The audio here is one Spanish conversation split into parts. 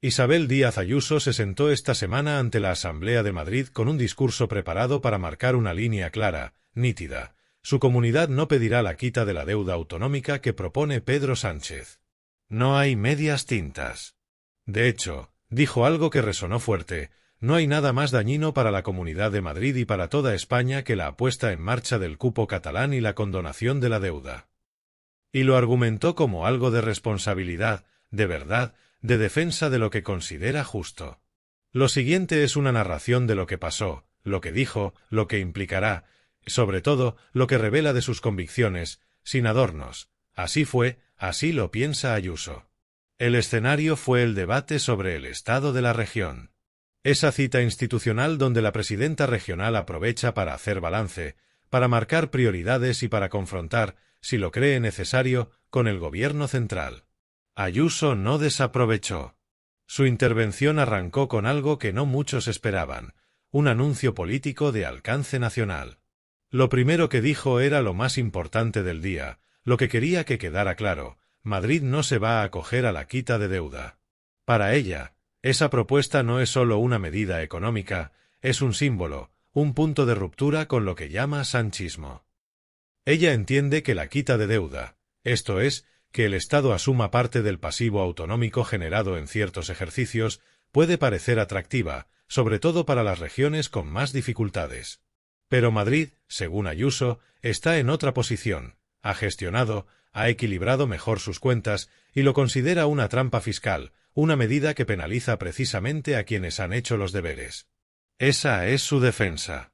Isabel Díaz Ayuso se sentó esta semana ante la Asamblea de Madrid con un discurso preparado para marcar una línea clara, nítida. Su comunidad no pedirá la quita de la deuda autonómica que propone Pedro Sánchez. No hay medias tintas. De hecho, dijo algo que resonó fuerte: no hay nada más dañino para la Comunidad de Madrid y para toda España que la puesta en marcha del cupo catalán y la condonación de la deuda. Y lo argumentó como algo de responsabilidad, de verdad, de defensa de lo que considera justo. Lo siguiente es una narración de lo que pasó, lo que dijo, lo que implicará, sobre todo, lo que revela de sus convicciones, sin adornos. Así fue, así lo piensa Ayuso. El escenario fue el debate sobre el estado de la región. Esa cita institucional donde la presidenta regional aprovecha para hacer balance, para marcar prioridades y para confrontar, si lo cree necesario, con el gobierno central. Ayuso no desaprovechó. Su intervención arrancó con algo que no muchos esperaban: un anuncio político de alcance nacional. Lo primero que dijo era lo más importante del día, lo que quería que quedara claro: Madrid no se va a acoger a la quita de deuda. Para ella, esa propuesta no es solo una medida económica, es un símbolo, un punto de ruptura con lo que llama sanchismo. Ella entiende que la quita de deuda, esto es, que el Estado asuma parte del pasivo autonómico generado en ciertos ejercicios, puede parecer atractiva, sobre todo para las regiones con más dificultades. Pero Madrid, según Ayuso, está en otra posición: ha gestionado, ha equilibrado mejor sus cuentas y lo considera una trampa fiscal, una medida que penaliza precisamente a quienes han hecho los deberes. Esa es su defensa.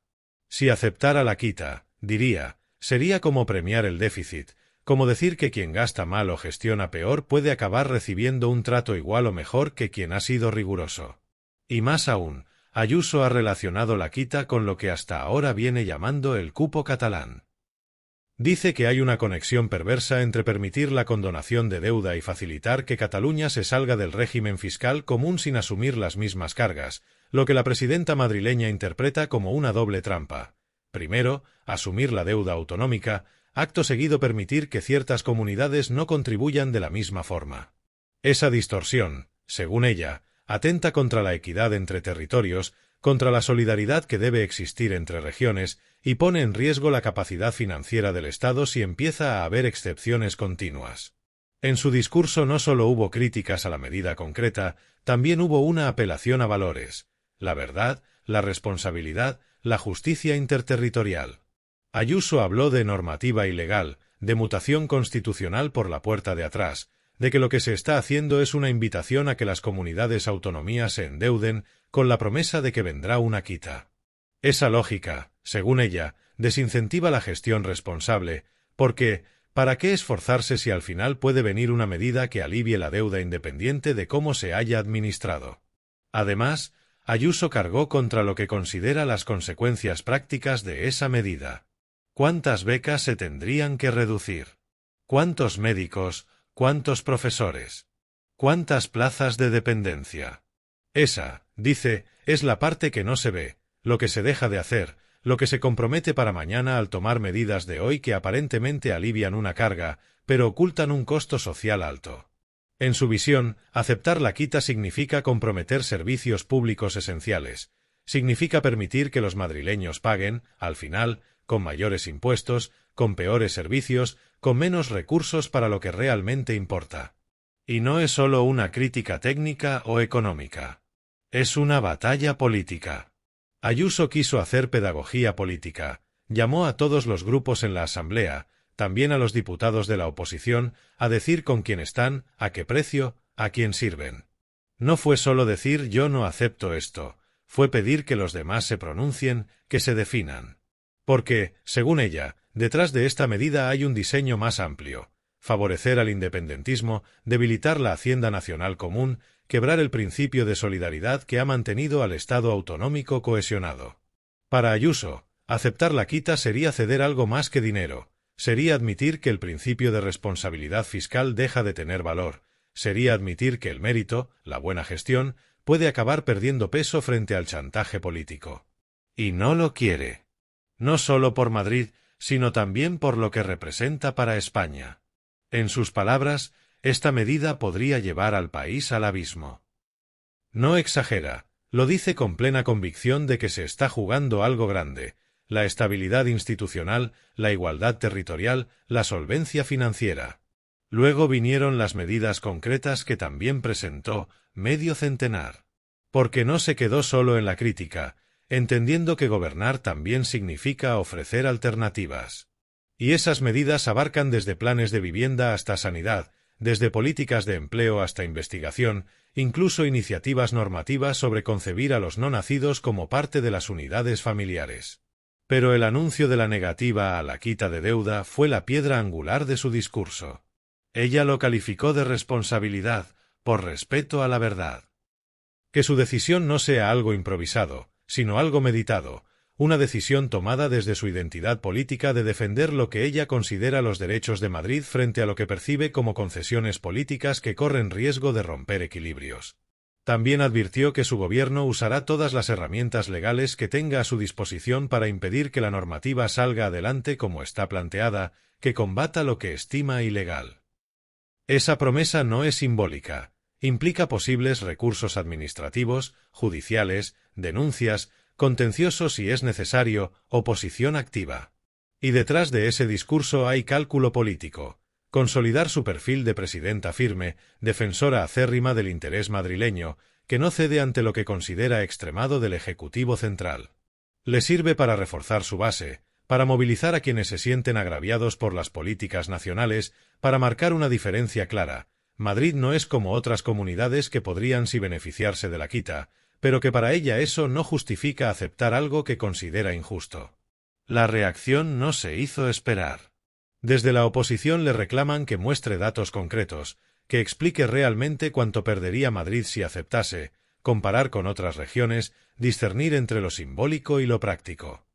Si aceptara la quita, diría, sería como premiar el déficit, como decir que quien gasta mal o gestiona peor puede acabar recibiendo un trato igual o mejor que quien ha sido riguroso. Y más aún, Ayuso ha relacionado la quita con lo que hasta ahora viene llamando el cupo catalán. Dice que hay una conexión perversa entre permitir la condonación de deuda y facilitar que Cataluña se salga del régimen fiscal común sin asumir las mismas cargas, lo que la presidenta madrileña interpreta como una doble trampa. Primero, asumir la deuda autonómica, acto seguido permitir que ciertas comunidades no contribuyan de la misma forma. Esa distorsión, según ella, atenta contra la equidad entre territorios, contra la solidaridad que debe existir entre regiones, y pone en riesgo la capacidad financiera del Estado si empieza a haber excepciones continuas. En su discurso no solo hubo críticas a la medida concreta, también hubo una apelación a valores: la verdad, la responsabilidad, la justicia interterritorial. Ayuso habló de normativa ilegal, de mutación constitucional por la puerta de atrás, de que lo que se está haciendo es una invitación a que las comunidades autónomas se endeuden, con la promesa de que vendrá una quita. Esa lógica, según ella, desincentiva la gestión responsable, porque ¿para qué esforzarse si al final puede venir una medida que alivie la deuda independiente de cómo se haya administrado? Además, Ayuso cargó contra lo que considera las consecuencias prácticas de esa medida. ¿Cuántas becas se tendrían que reducir? ¿Cuántos médicos? ¿Cuántos profesores? ¿Cuántas plazas de dependencia? Esa, dice, es la parte que no se ve, lo que se deja de hacer, lo que se compromete para mañana al tomar medidas de hoy que aparentemente alivian una carga, pero ocultan un costo social alto. En su visión, aceptar la quita significa comprometer servicios públicos esenciales, significa permitir que los madrileños paguen, al final, con mayores impuestos, con peores servicios, con menos recursos para lo que realmente importa. Y no es solo una crítica técnica o económica. Es una batalla política. Ayuso quiso hacer pedagogía política, llamó a todos los grupos en la Asamblea, también a los diputados de la oposición, a decir con quién están, a qué precio, a quién sirven. No fue solo decir yo no acepto esto, fue pedir que los demás se pronuncien, que se definan. Porque, según ella, detrás de esta medida hay un diseño más amplio: favorecer al independentismo, debilitar la Hacienda Nacional Común, quebrar el principio de solidaridad que ha mantenido al Estado autonómico cohesionado. Para Ayuso, aceptar la quita sería ceder algo más que dinero, sería admitir que el principio de responsabilidad fiscal deja de tener valor, sería admitir que el mérito, la buena gestión, puede acabar perdiendo peso frente al chantaje político. Y no lo quiere. No solo por Madrid, sino también por lo que representa para España. En sus palabras, esta medida podría llevar al país al abismo. No exagera, lo dice con plena convicción de que se está jugando algo grande: la estabilidad institucional, la igualdad territorial, la solvencia financiera. Luego vinieron las medidas concretas que también presentó, medio centenar. Porque no se quedó solo en la crítica, entendiendo que gobernar también significa ofrecer alternativas. Y esas medidas abarcan desde planes de vivienda hasta sanidad, desde políticas de empleo hasta investigación, incluso iniciativas normativas sobre concebir a los no nacidos como parte de las unidades familiares. Pero el anuncio de la negativa a la quita de deuda fue la piedra angular de su discurso. Ella lo calificó de responsabilidad, por respeto a la verdad. Que su decisión no sea algo improvisado, sino algo meditado, una decisión tomada desde su identidad política de defender lo que ella considera los derechos de Madrid frente a lo que percibe como concesiones políticas que corren riesgo de romper equilibrios. También advirtió que su gobierno usará todas las herramientas legales que tenga a su disposición para impedir que la normativa salga adelante como está planteada, que combata lo que estima ilegal. Esa promesa no es simbólica. Implica posibles recursos administrativos, judiciales, denuncias, contenciosos si es necesario, oposición activa. Y detrás de ese discurso hay cálculo político: consolidar su perfil de presidenta firme, defensora acérrima del interés madrileño, que no cede ante lo que considera extremado del Ejecutivo Central. Le sirve para reforzar su base, para movilizar a quienes se sienten agraviados por las políticas nacionales, para marcar una diferencia clara: Madrid no es como otras comunidades que podrían sí beneficiarse de la quita, pero que para ella eso no justifica aceptar algo que considera injusto. La reacción no se hizo esperar. Desde la oposición le reclaman que muestre datos concretos, que explique realmente cuánto perdería Madrid si aceptase, comparar con otras regiones, discernir entre lo simbólico y lo práctico.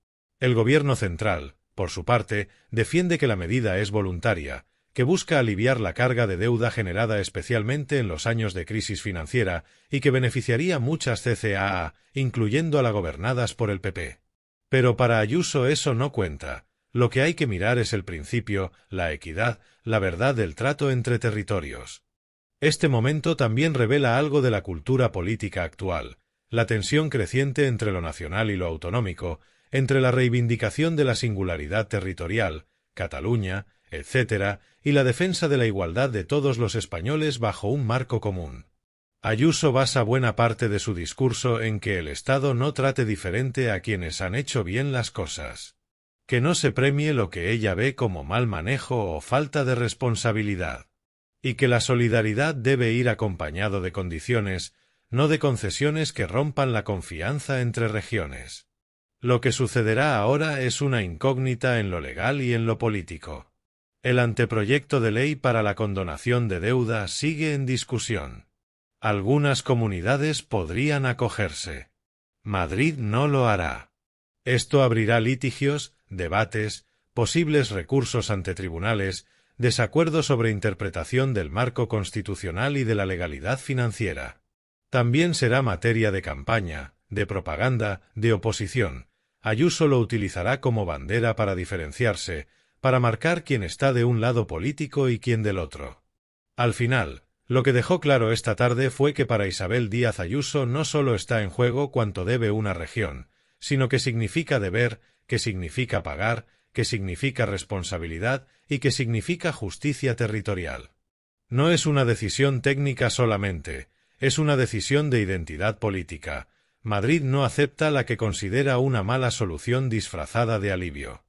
El gobierno central, por su parte, defiende que la medida es voluntaria, que busca aliviar la carga de deuda generada especialmente en los años de crisis financiera y que beneficiaría muchas CCAA, incluyendo a las gobernadas por el PP. Pero para Ayuso eso no cuenta. Lo que hay que mirar es el principio, la equidad, la verdad del trato entre territorios. Este momento también revela algo de la cultura política actual: la tensión creciente entre lo nacional y lo autonómico, entre la reivindicación de la singularidad territorial, Cataluña, etc., y la defensa de la igualdad de todos los españoles bajo un marco común. Ayuso basa buena parte de su discurso en que el Estado no trate diferente a quienes han hecho bien las cosas. Que no se premie lo que ella ve como mal manejo o falta de responsabilidad. Y que la solidaridad debe ir acompañado de condiciones, no de concesiones que rompan la confianza entre regiones. Lo que sucederá ahora es una incógnita en lo legal y en lo político. El anteproyecto de ley para la condonación de deuda sigue en discusión. Algunas comunidades podrían acogerse. Madrid no lo hará. Esto abrirá litigios, debates, posibles recursos ante tribunales, desacuerdos sobre interpretación del marco constitucional y de la legalidad financiera. También será materia de campaña, de propaganda, de oposición. Ayuso lo utilizará como bandera para diferenciarse, para marcar quién está de un lado político y quién del otro. Al final, lo que dejó claro esta tarde fue que para Isabel Díaz Ayuso no solo está en juego cuánto debe una región, sino qué significa deber, qué significa pagar, qué significa responsabilidad y qué significa justicia territorial. No es una decisión técnica solamente, es una decisión de identidad política. Madrid no acepta la que considera una mala solución disfrazada de alivio.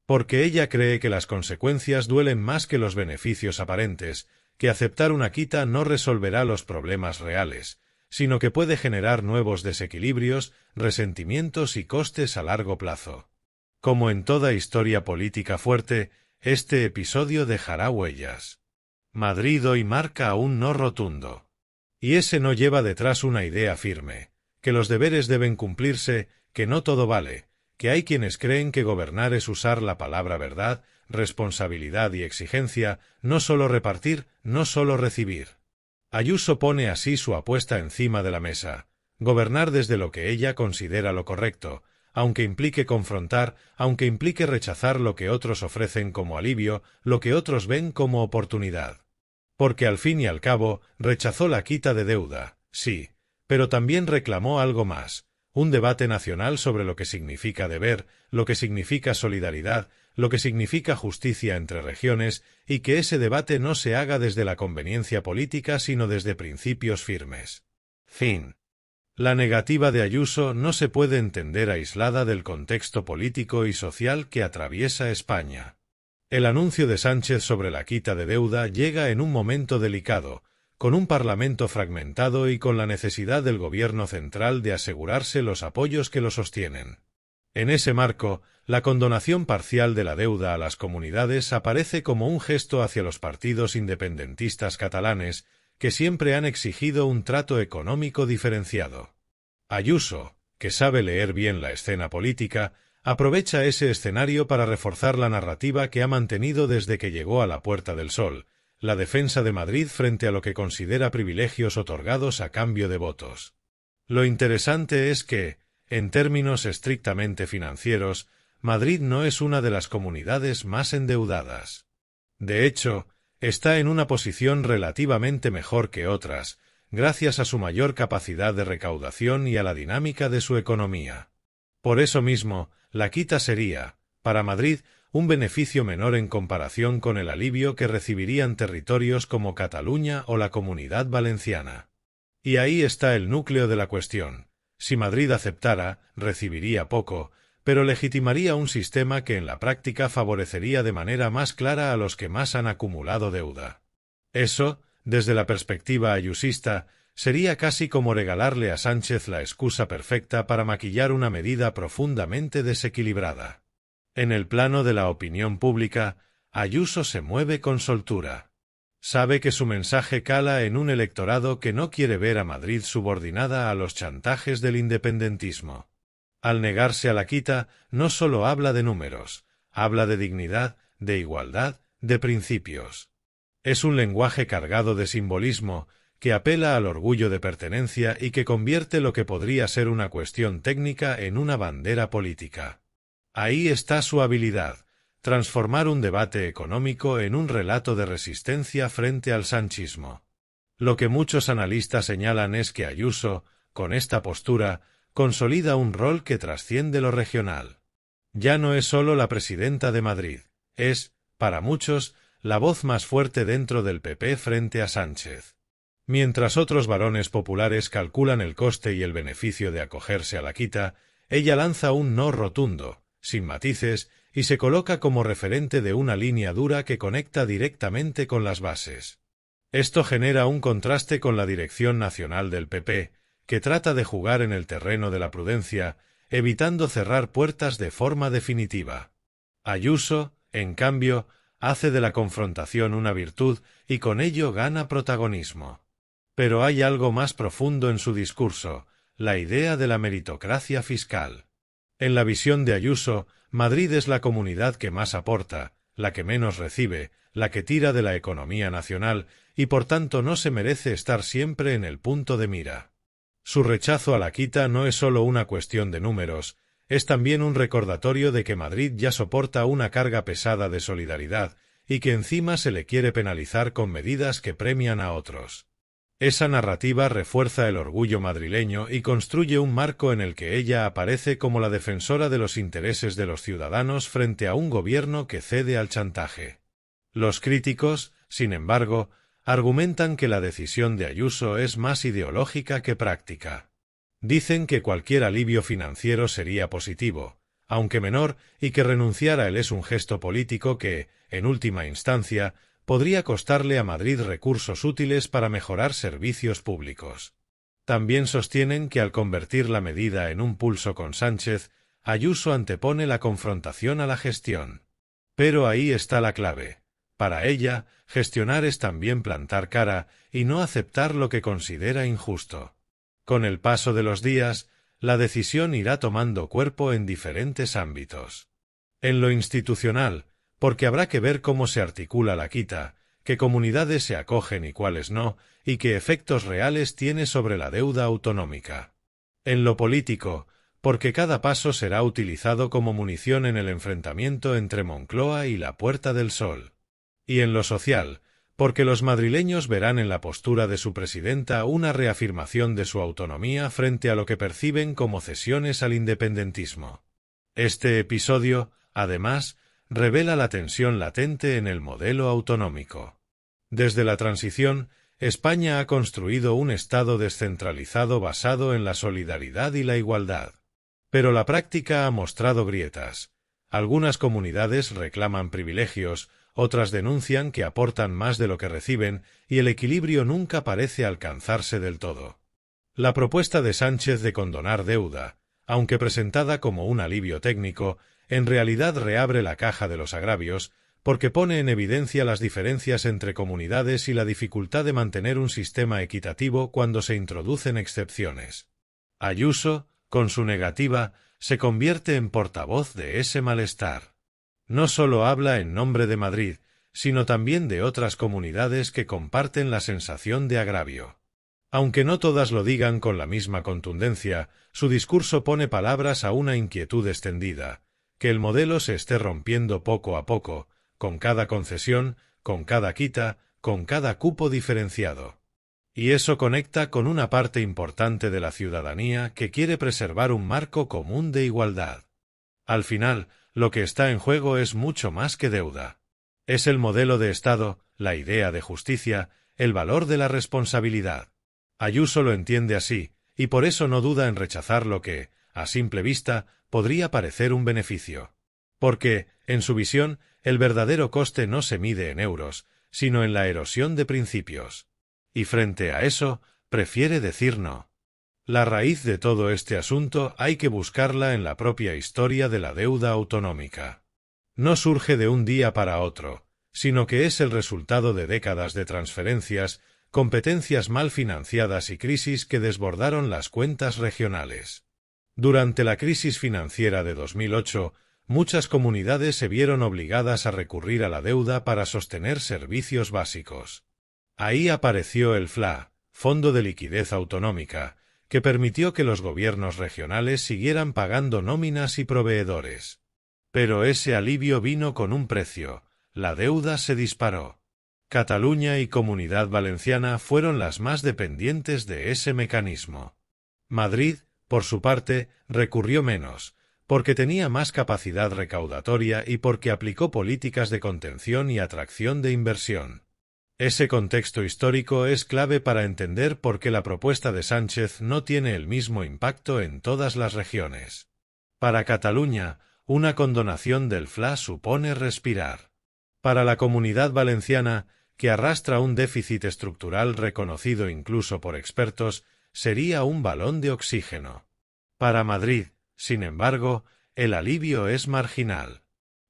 Porque ella cree que las consecuencias duelen más que los beneficios aparentes, que aceptar una quita no resolverá los problemas reales, sino que puede generar nuevos desequilibrios, resentimientos y costes a largo plazo. Como en toda historia política fuerte, este episodio dejará huellas. Madrid hoy marca un no rotundo. Y ese no lleva detrás una idea firme, que los deberes deben cumplirse, que no todo vale, que hay quienes creen que gobernar es usar la palabra verdad, responsabilidad y exigencia, no solo repartir, no solo recibir. Ayuso pone así su apuesta encima de la mesa: gobernar desde lo que ella considera lo correcto, aunque implique confrontar, aunque implique rechazar lo que otros ofrecen como alivio, lo que otros ven como oportunidad. Porque al fin y al cabo, rechazó la quita de deuda, sí, Pero también reclamó algo más, un debate nacional sobre lo que significa deber, lo que significa solidaridad, lo que significa justicia entre regiones, y que ese debate no se haga desde la conveniencia política sino desde principios firmes. Fin. La negativa de Ayuso no se puede entender aislada del contexto político y social que atraviesa España. El anuncio de Sánchez sobre la quita de deuda llega en un momento delicado, con un Parlamento fragmentado y con la necesidad del Gobierno central de asegurarse los apoyos que lo sostienen. En ese marco, la condonación parcial de la deuda a las comunidades aparece como un gesto hacia los partidos independentistas catalanes, que siempre han exigido un trato económico diferenciado. Ayuso, que sabe leer bien la escena política, aprovecha ese escenario para reforzar la narrativa que ha mantenido desde que llegó a la Puerta del Sol, la defensa de Madrid frente a lo que considera privilegios otorgados a cambio de votos. Lo interesante es que, en términos estrictamente financieros, Madrid no es una de las comunidades más endeudadas. De hecho, está en una posición relativamente mejor que otras, gracias a su mayor capacidad de recaudación y a la dinámica de su economía. Por eso mismo, la quita sería, para Madrid, un beneficio menor en comparación con el alivio que recibirían territorios como Cataluña o la Comunidad Valenciana. Y ahí está el núcleo de la cuestión. Si Madrid aceptara, recibiría poco, pero legitimaría un sistema que en la práctica favorecería de manera más clara a los que más han acumulado deuda. Eso, desde la perspectiva ayusista, sería casi como regalarle a Sánchez la excusa perfecta para maquillar una medida profundamente desequilibrada. En el plano de la opinión pública, Ayuso se mueve con soltura. Sabe que su mensaje cala en un electorado que no quiere ver a Madrid subordinada a los chantajes del independentismo. Al negarse a la quita, no solo habla de números, habla de dignidad, de igualdad, de principios. Es un lenguaje cargado de simbolismo, que apela al orgullo de pertenencia y que convierte lo que podría ser una cuestión técnica en una bandera política. Ahí está su habilidad, transformar un debate económico en un relato de resistencia frente al sanchismo. Lo que muchos analistas señalan es que Ayuso, con esta postura, consolida un rol que trasciende lo regional. Ya no es solo la presidenta de Madrid, es, para muchos, la voz más fuerte dentro del PP frente a Sánchez. Mientras otros varones populares calculan el coste y el beneficio de acogerse a la quita, ella lanza un no rotundo, sin matices, y se coloca como referente de una línea dura que conecta directamente con las bases. Esto genera un contraste con la dirección nacional del PP, que trata de jugar en el terreno de la prudencia, evitando cerrar puertas de forma definitiva. Ayuso, en cambio, hace de la confrontación una virtud y con ello gana protagonismo. Pero hay algo más profundo en su discurso, la idea de la meritocracia fiscal. En la visión de Ayuso, Madrid es la comunidad que más aporta, la que menos recibe, la que tira de la economía nacional y por tanto no se merece estar siempre en el punto de mira. Su rechazo a la quita no es solo una cuestión de números, es también un recordatorio de que Madrid ya soporta una carga pesada de solidaridad y que encima se le quiere penalizar con medidas que premian a otros. Esa narrativa refuerza el orgullo madrileño y construye un marco en el que ella aparece como la defensora de los intereses de los ciudadanos frente a un gobierno que cede al chantaje. Los críticos, sin embargo, argumentan que la decisión de Ayuso es más ideológica que práctica. Dicen que cualquier alivio financiero sería positivo, aunque menor, y que renunciar a él es un gesto político que, en última instancia, podría costarle a Madrid recursos útiles para mejorar servicios públicos. También sostienen que al convertir la medida en un pulso con Sánchez, Ayuso antepone la confrontación a la gestión. Pero ahí está la clave. Para ella, gestionar es también plantar cara y no aceptar lo que considera injusto. Con el paso de los días, la decisión irá tomando cuerpo en diferentes ámbitos. En lo institucional, porque habrá que ver cómo se articula la quita, qué comunidades se acogen y cuáles no, y qué efectos reales tiene sobre la deuda autonómica. En lo político, porque cada paso será utilizado como munición en el enfrentamiento entre Moncloa y la Puerta del Sol. Y en lo social, porque los madrileños verán en la postura de su presidenta una reafirmación de su autonomía frente a lo que perciben como cesiones al independentismo. Este episodio, además, revela la tensión latente en el modelo autonómico. Desde la transición, España ha construido un Estado descentralizado basado en la solidaridad y la igualdad. Pero la práctica ha mostrado grietas. Algunas comunidades reclaman privilegios, otras denuncian que aportan más de lo que reciben y el equilibrio nunca parece alcanzarse del todo. La propuesta de Sánchez de condonar deuda, aunque presentada como un alivio técnico, en realidad reabre la caja de los agravios porque pone en evidencia las diferencias entre comunidades y la dificultad de mantener un sistema equitativo cuando se introducen excepciones. Ayuso, con su negativa, se convierte en portavoz de ese malestar. No solo habla en nombre de Madrid, sino también de otras comunidades que comparten la sensación de agravio. Aunque no todas lo digan con la misma contundencia, su discurso pone palabras a una inquietud extendida, que el modelo se esté rompiendo poco a poco, con cada concesión, con cada quita, con cada cupo diferenciado. Y eso conecta con una parte importante de la ciudadanía que quiere preservar un marco común de igualdad. Al final, lo que está en juego es mucho más que deuda. Es el modelo de Estado, la idea de justicia, el valor de la responsabilidad. Ayuso lo entiende así, y por eso no duda en rechazar lo que, a simple vista, podría parecer un beneficio. Porque, en su visión, el verdadero coste no se mide en euros, sino en la erosión de principios. Y frente a eso, prefiere decir no. La raíz de todo este asunto hay que buscarla en la propia historia de la deuda autonómica. No surge de un día para otro, sino que es el resultado de décadas de transferencias, competencias mal financiadas y crisis que desbordaron las cuentas regionales. Durante la crisis financiera de 2008, muchas comunidades se vieron obligadas a recurrir a la deuda para sostener servicios básicos. Ahí apareció el FLA, Fondo de Liquidez Autonómica, que permitió que los gobiernos regionales siguieran pagando nóminas y proveedores. Pero ese alivio vino con un precio: la deuda se disparó. Cataluña y Comunidad Valenciana fueron las más dependientes de ese mecanismo. Madrid, por su parte, recurrió menos, porque tenía más capacidad recaudatoria y porque aplicó políticas de contención y atracción de inversión. Ese contexto histórico es clave para entender por qué la propuesta de Sánchez no tiene el mismo impacto en todas las regiones. Para Cataluña, una condonación del FLA supone respirar. Para la Comunidad Valenciana, que arrastra un déficit estructural reconocido incluso por expertos, sería un balón de oxígeno. Para Madrid, sin embargo, el alivio es marginal.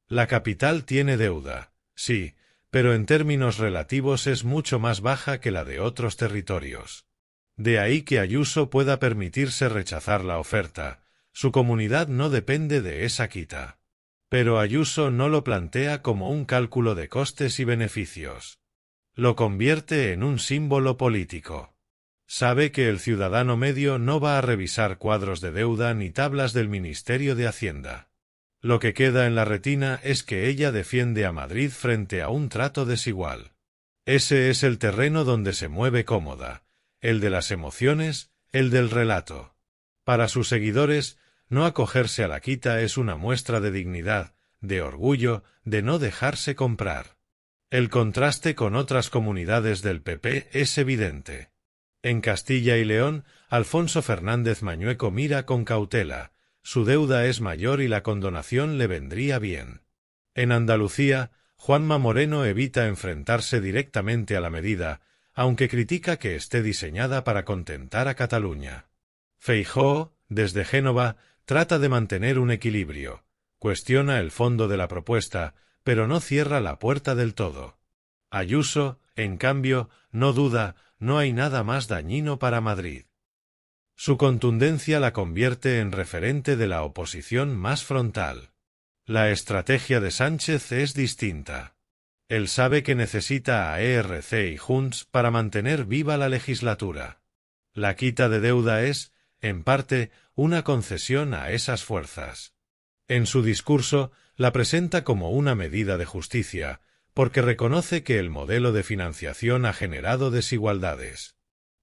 La capital tiene deuda, sí, pero en términos relativos es mucho más baja que la de otros territorios. De ahí que Ayuso pueda permitirse rechazar la oferta. Su comunidad no depende de esa quita. Pero Ayuso no lo plantea como un cálculo de costes y beneficios. Lo convierte en un símbolo político. Sabe que el ciudadano medio no va a revisar cuadros de deuda ni tablas del Ministerio de Hacienda. Lo que queda en la retina es que ella defiende a Madrid frente a un trato desigual. Ese es el terreno donde se mueve cómoda, el de las emociones, el del relato. Para sus seguidores, no acogerse a la quita es una muestra de dignidad, de orgullo, de no dejarse comprar. El contraste con otras comunidades del PP es evidente. En Castilla y León, Alfonso Fernández Mañueco mira con cautela. Su deuda es mayor y la condonación le vendría bien. En Andalucía, Juanma Moreno evita enfrentarse directamente a la medida, aunque critica que esté diseñada para contentar a Cataluña. Feijóo, desde Génova, trata de mantener un equilibrio, cuestiona el fondo de la propuesta, pero no cierra la puerta del todo. Ayuso, en cambio, no duda, no hay nada más dañino para Madrid. Su contundencia la convierte en referente de la oposición más frontal. La estrategia de Sánchez es distinta. Él sabe que necesita a ERC y Junts para mantener viva la legislatura. La quita de deuda es, en parte, una concesión a esas fuerzas. En su discurso, la presenta como una medida de justicia, porque reconoce que el modelo de financiación ha generado desigualdades.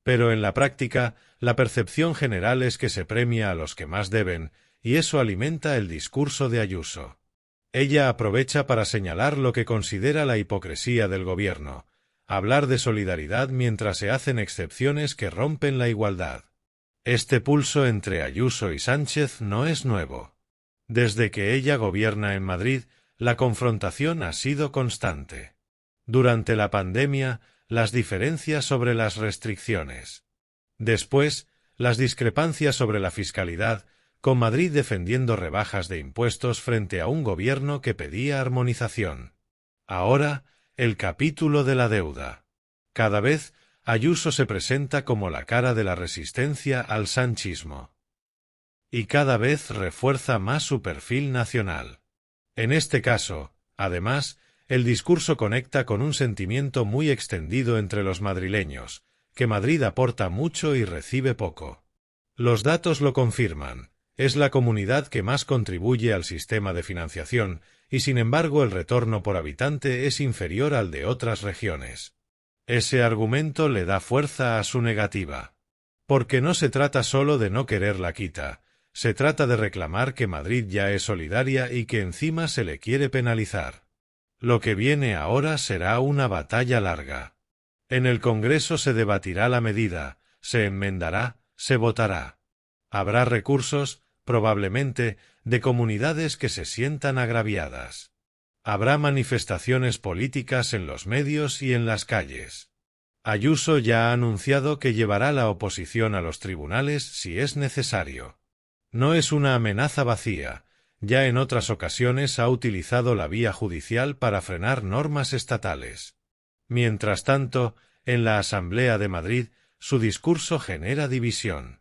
Pero en la práctica, la percepción general es que se premia a los que más deben, y eso alimenta el discurso de Ayuso. Ella aprovecha para señalar lo que considera la hipocresía del gobierno, hablar de solidaridad mientras se hacen excepciones que rompen la igualdad. Este pulso entre Ayuso y Sánchez no es nuevo. Desde que ella gobierna en Madrid, la confrontación ha sido constante. Durante la pandemia, las diferencias sobre las restricciones. Después, las discrepancias sobre la fiscalidad, con Madrid defendiendo rebajas de impuestos frente a un gobierno que pedía armonización. Ahora, el capítulo de la deuda. Cada vez, Ayuso se presenta como la cara de la resistencia al sanchismo. Y cada vez refuerza más su perfil nacional. En este caso, además, el discurso conecta con un sentimiento muy extendido entre los madrileños, que Madrid aporta mucho y recibe poco. Los datos lo confirman. Es la comunidad que más contribuye al sistema de financiación, y sin embargo el retorno por habitante es inferior al de otras regiones. Ese argumento le da fuerza a su negativa. Porque no se trata solo de no querer la quita, se trata de reclamar que Madrid ya es solidaria y que encima se le quiere penalizar. Lo que viene ahora será una batalla larga. En el Congreso se debatirá la medida, se enmendará, se votará. Habrá recursos, probablemente, de comunidades que se sientan agraviadas. Habrá manifestaciones políticas en los medios y en las calles. Ayuso ya ha anunciado que llevará la oposición a los tribunales si es necesario. No es una amenaza vacía, ya en otras ocasiones ha utilizado la vía judicial para frenar normas estatales. Mientras tanto, en la Asamblea de Madrid, su discurso genera división.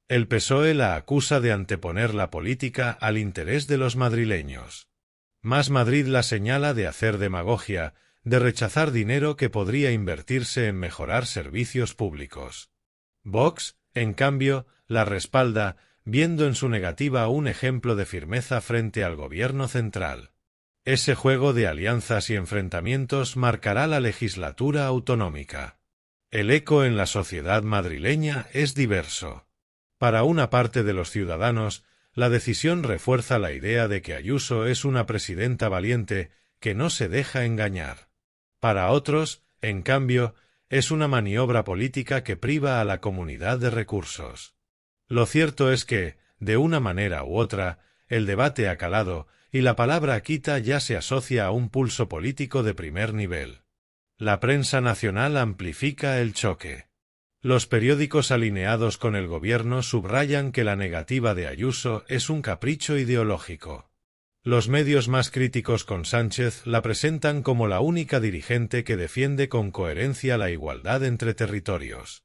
El PSOE la acusa de anteponer la política al interés de los madrileños. Más Madrid la señala de hacer demagogia, de rechazar dinero que podría invertirse en mejorar servicios públicos. Vox, en cambio, la respalda, viendo en su negativa un ejemplo de firmeza frente al gobierno central. Ese juego de alianzas y enfrentamientos marcará la legislatura autonómica. El eco en la sociedad madrileña es diverso. Para una parte de los ciudadanos, la decisión refuerza la idea de que Ayuso es una presidenta valiente que no se deja engañar. Para otros, en cambio, es una maniobra política que priva a la comunidad de recursos. Lo cierto es que, de una manera u otra, el debate ha calado y la palabra quita ya se asocia a un pulso político de primer nivel. La prensa nacional amplifica el choque. Los periódicos alineados con el gobierno subrayan que la negativa de Ayuso es un capricho ideológico. Los medios más críticos con Sánchez la presentan como la única dirigente que defiende con coherencia la igualdad entre territorios.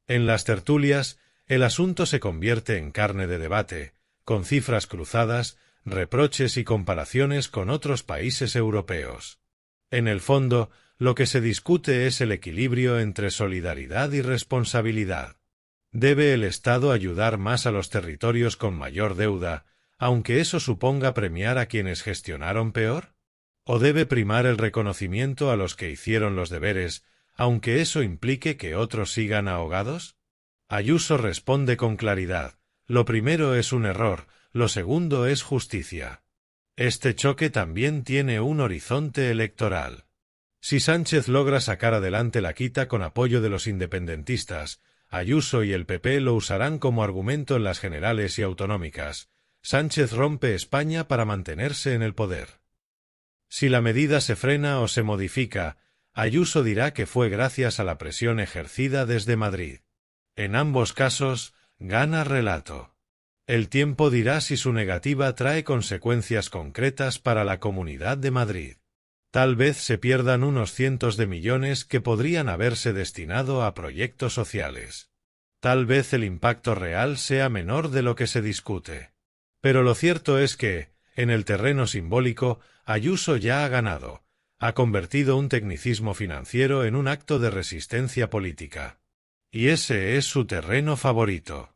En las tertulias, el asunto se convierte en carne de debate, con cifras cruzadas, reproches y comparaciones con otros países europeos. En el fondo, lo que se discute es el equilibrio entre solidaridad y responsabilidad. ¿Debe el Estado ayudar más a los territorios con mayor deuda, aunque eso suponga premiar a quienes gestionaron peor? ¿O debe primar el reconocimiento a los que hicieron los deberes, aunque eso implique que otros sigan ahogados? Ayuso responde con claridad: lo primero es un error, lo segundo es justicia. Este choque también tiene un horizonte electoral. Si Sánchez logra sacar adelante la quita con apoyo de los independentistas, Ayuso y el PP lo usarán como argumento en las generales y autonómicas. Sánchez rompe España para mantenerse en el poder. Si la medida se frena o se modifica, Ayuso dirá que fue gracias a la presión ejercida desde Madrid. En ambos casos, gana relato. El tiempo dirá si su negativa trae consecuencias concretas para la Comunidad de Madrid. Tal vez se pierdan unos cientos de millones que podrían haberse destinado a proyectos sociales. Tal vez el impacto real sea menor de lo que se discute. Pero lo cierto es que, en el terreno simbólico, Ayuso ya ha ganado. Ha convertido un tecnicismo financiero en un acto de resistencia política. Y ese es su terreno favorito.